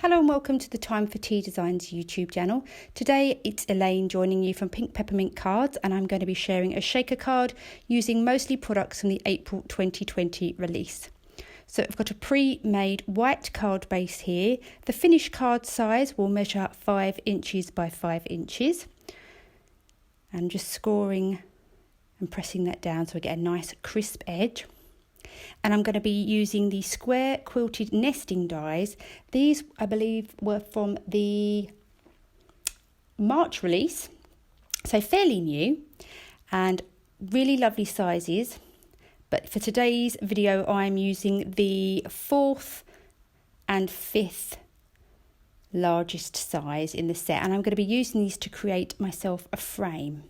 Hello and welcome to the Time for Tea Designs YouTube channel. Today it's Elaine joining you from Pink Peppermint Cards, and I'm going to be sharing a shaker card using mostly products from the April 2020 release. So I've got a pre-made white card base here. The finished card size will measure 5 inches by 5 inches. I'm just scoring and pressing that down so I get a nice crisp edge. And I'm going to be using the square quilted nesting dies. These, I believe, were from the March release, so fairly new and really lovely sizes. But for today's video, I'm using the 4th and 5th largest size in the set, and I'm going to be using these to create myself a frame.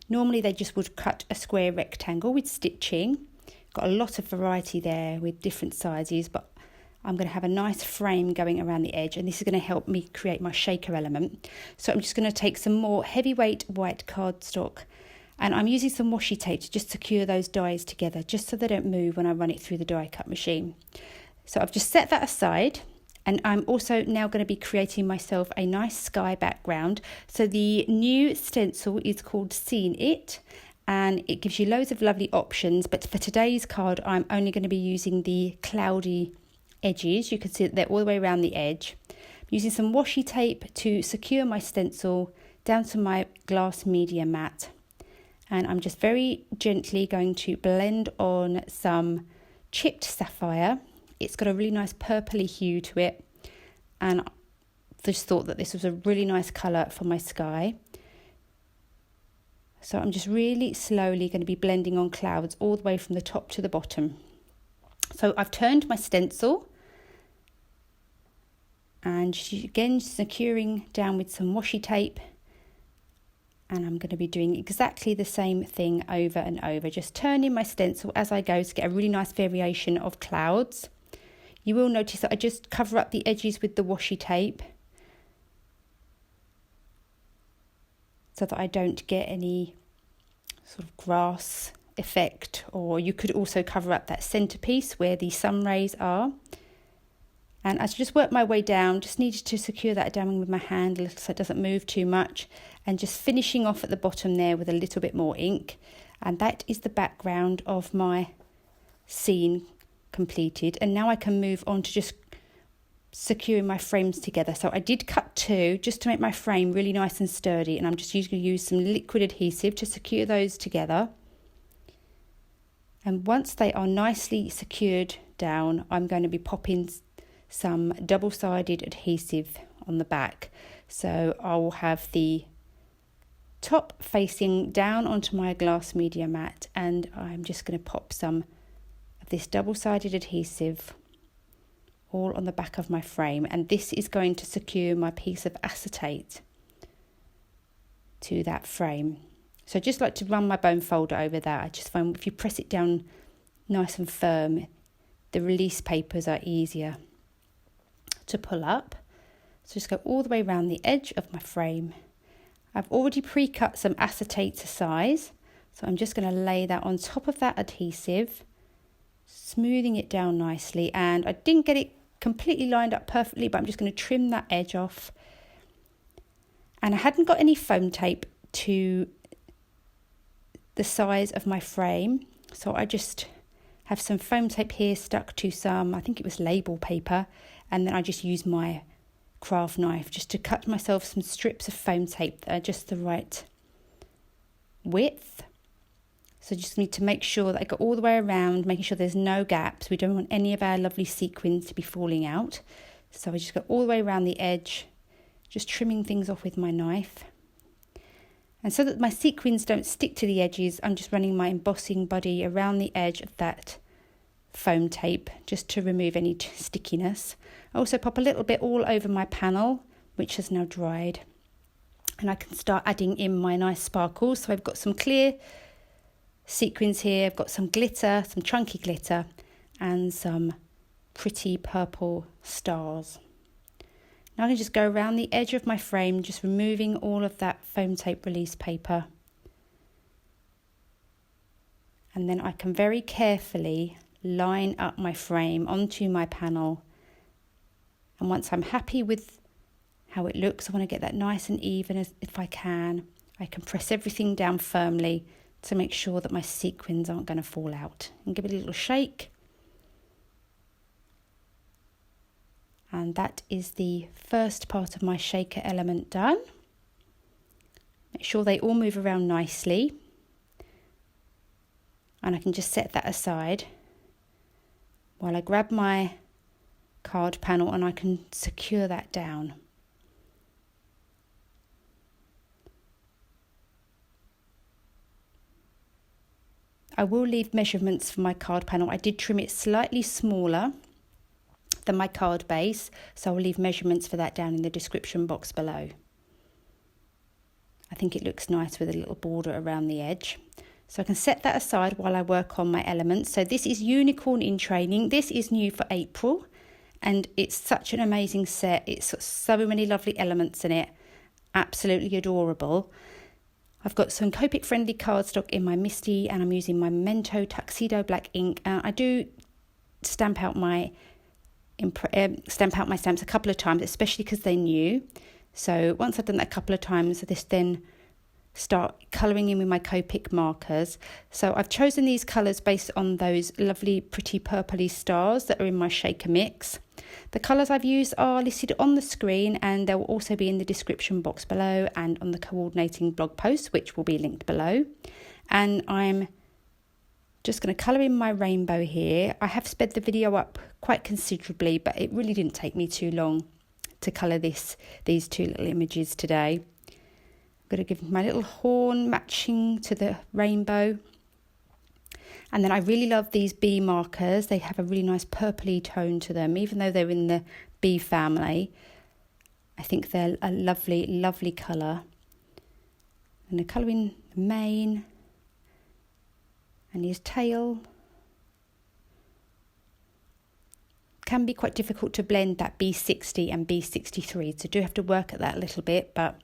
Normally they just would cut a square rectangle with stitching. Got a lot of variety there with different sizes, but I'm going to have a nice frame going around the edge, and this is going to help me create my shaker element. So I'm just going to take some more heavyweight white cardstock, and I'm using some washi tape to just secure those dies together, just so they don't move when I run it through the die cut machine. So I've just set that aside, and I'm also now going to be creating myself a nice sky background. So the new stencil is called Seen It, and it gives you loads of lovely options, but for today's card I'm only going to be using the cloudy edges. You can see that they're all the way around the edge. I'm using some washi tape to secure my stencil down to my glass media mat, and I'm just very gently going to blend on some chipped sapphire. It's got a really nice purpley hue to it, and I just thought that this was a really nice colour for my sky. So I'm just really slowly going to be blending on clouds all the way from the top to the bottom. So I've turned my stencil, and again securing down with some washi tape, and I'm going to be doing exactly the same thing over and over, just turning my stencil as I go to get a really nice variation of clouds. You will notice that I just cover up the edges with the washi tape so that I don't get any sort of grass effect, or you could also cover up that centerpiece where the sun rays are. And as I just work my way down, just needed to secure that down with my hand a little so it doesn't move too much, and just finishing off at the bottom there with a little bit more ink. And that is the background of my scene completed, and now I can move on to just securing my frames together. So I did cut 2 just to make my frame really nice and sturdy, and I'm just going to use some liquid adhesive to secure those together. And once they are nicely secured down, I'm going to be popping some double-sided adhesive on the back. So I will have the top facing down onto my glass media mat, and I'm just going to pop some of this double-sided adhesive all on the back of my frame, and this is going to secure my piece of acetate to that frame. So I just like to run my bone folder over that. I just find if you press it down nice and firm, the release papers are easier to pull up. So just go all the way around the edge of my frame. I've already pre-cut some acetate to size, so I'm just going to lay that on top of that adhesive, smoothing it down nicely. And I didn't get it completely lined up perfectly, but I'm just going to trim that edge off. And I hadn't got any foam tape to the size of my frame, so I just have some foam tape here stuck to some, I think it was label paper, and then I just use my craft knife just to cut myself some strips of foam tape that are just the right width. So just need to make sure that I go all the way around, making sure there's no gaps. We don't want any of our lovely sequins to be falling out. So I just go all the way around the edge, just trimming things off with my knife. And so that my sequins don't stick to the edges, I'm just running my embossing buddy around the edge of that foam tape just to remove any stickiness. I also pop a little bit all over my panel, which has now dried. And I can start adding in my nice sparkles. So I've got some clear sequins here, I've got some glitter, some chunky glitter, and some pretty purple stars. Now I can just go around the edge of my frame, just removing all of that foam tape release paper, and then I can very carefully line up my frame onto my panel And once I'm happy with how it looks, I want to get that nice and even as if I can press everything down firmly to make sure that my sequins aren't going to fall out. And give it a little shake. And that is the first part of my shaker element done. Make sure they all move around nicely. And I can just set that aside while I grab my card panel and I can secure that down. I will leave measurements for my card panel. I did trim it slightly smaller than my card base, so I'll leave measurements for that down in the description box below. I think it looks nice with a little border around the edge. So I can set that aside while I work on my elements. So this is Unicorn in Training. This is new for April, and it's such an amazing set. It's got so many lovely elements in it. Absolutely adorable. I've got some Copic friendly cardstock in my Misty, and I'm using my Memento Tuxedo Black ink. I do stamp out my stamps a couple of times, especially because they're new. So once I've done that a couple of times, this then start colouring in with my Copic markers. So I've chosen these colours based on those lovely pretty purpley stars that are in my shaker mix. The colours I've used are listed on the screen, and they'll also be in the description box below and on the coordinating blog post, which will be linked below. And I'm just going to colour in my rainbow here. I have sped the video up quite considerably, but it really didn't take me too long to colour these two little images today. I'm going to give my little horn matching to the rainbow. And then I really love these bee markers. They have a really nice purpley tone to them, even though they're in the bee family. I think they're a lovely, lovely colour. I'm going to colour in the mane and his tail. Can be quite difficult to blend that B60 and B63, so do have to work at that a little bit, but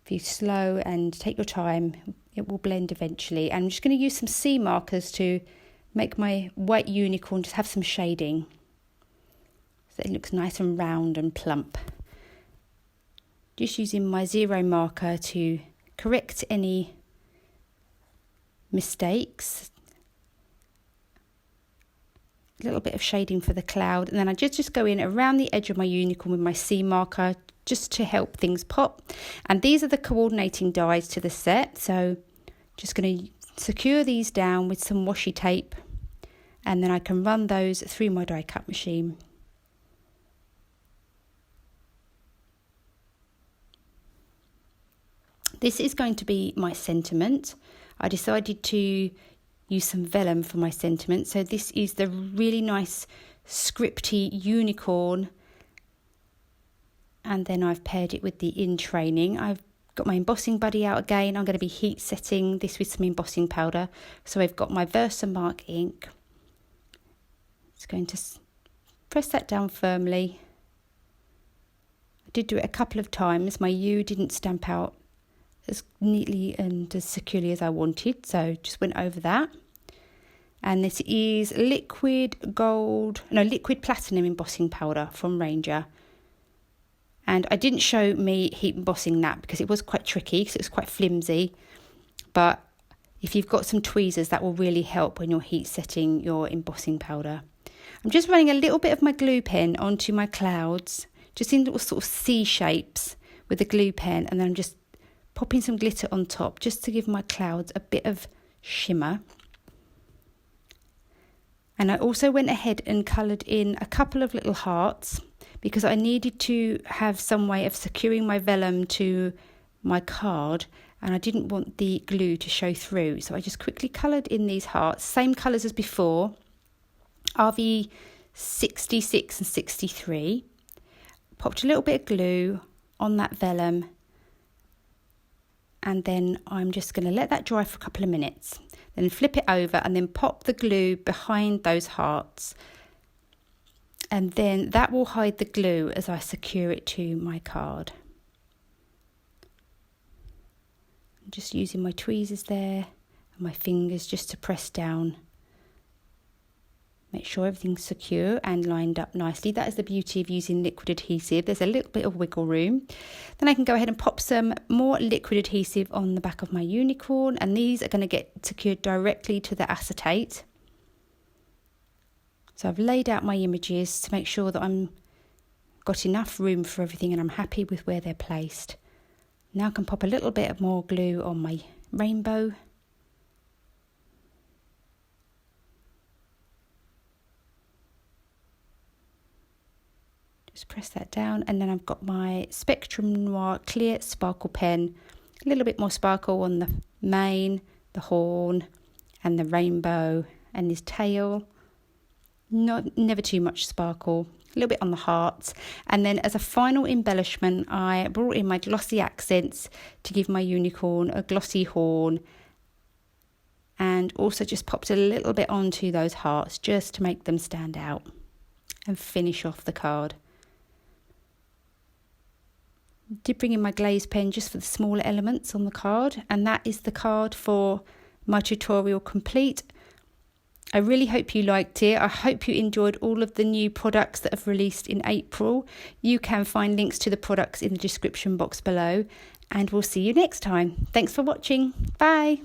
if you slow and take your time, it will blend eventually. And I'm just going to use some C markers to make my white unicorn just have some shading, so it looks nice and round and plump. Just using my 0 marker to correct any mistakes. A little bit of shading for the cloud, and then I just go in around the edge of my unicorn with my C marker just to help things pop. And these are the coordinating dies to the set, so just going to secure these down with some washi tape, and then I can run those through my die cut machine. This is going to be my sentiment. I decided to use some vellum for my sentiment. So this is the really nice scripty unicorn. And then I've paired it with the In Training. I've got my embossing buddy out again. I'm going to be heat setting this with some embossing powder. So I've got my Versamark ink. It's going to press that down firmly. I did do it a couple of times. My U didn't stamp out as neatly and as securely as I wanted, so just went over that. And this is liquid platinum embossing powder from Ranger. And I didn't show me heat embossing that because it was quite tricky, because it was quite flimsy. But if you've got some tweezers, that will really help when you're heat setting your embossing powder. I'm just running a little bit of my glue pen onto my clouds, just in little sort of C shapes with the glue pen, and then I'm just popping some glitter on top just to give my clouds a bit of shimmer. And I also went ahead and coloured in a couple of little hearts because I needed to have some way of securing my vellum to my card, and I didn't want the glue to show through. So I just quickly coloured in these hearts, same colours as before, RV 66 and 63. Popped a little bit of glue on that vellum, and then I'm just going to let that dry for a couple of minutes. Then flip it over and then pop the glue behind those hearts. And then that will hide the glue as I secure it to my card. I'm just using my tweezers there and my fingers just to press down Make sure everything's secure and lined up nicely. That is the beauty of using liquid adhesive. There's a little bit of wiggle room. Then I can go ahead and pop some more liquid adhesive on the back of my unicorn, and these are going to get secured directly to the acetate. So I've laid out my images to make sure that I'm got enough room for everything and I'm happy with where they're placed. Now I can pop a little bit of more glue on my rainbow. Just press that down, and then I've got my Spectrum Noir clear sparkle pen. A little bit more sparkle on the mane, the horn, and the rainbow, and his tail. Never too much sparkle. A little bit on the hearts. And then as a final embellishment, I brought in my glossy accents to give my unicorn a glossy horn, and also just popped a little bit onto those hearts just to make them stand out and finish off the card. Did bring in my glaze pen just for the smaller elements on the card, and that is the card for my tutorial complete. I really hope you liked it. I hope you enjoyed all of the new products that have released in April. You can find links to the products in the description box below, and we'll see you next time. Thanks for watching. Bye.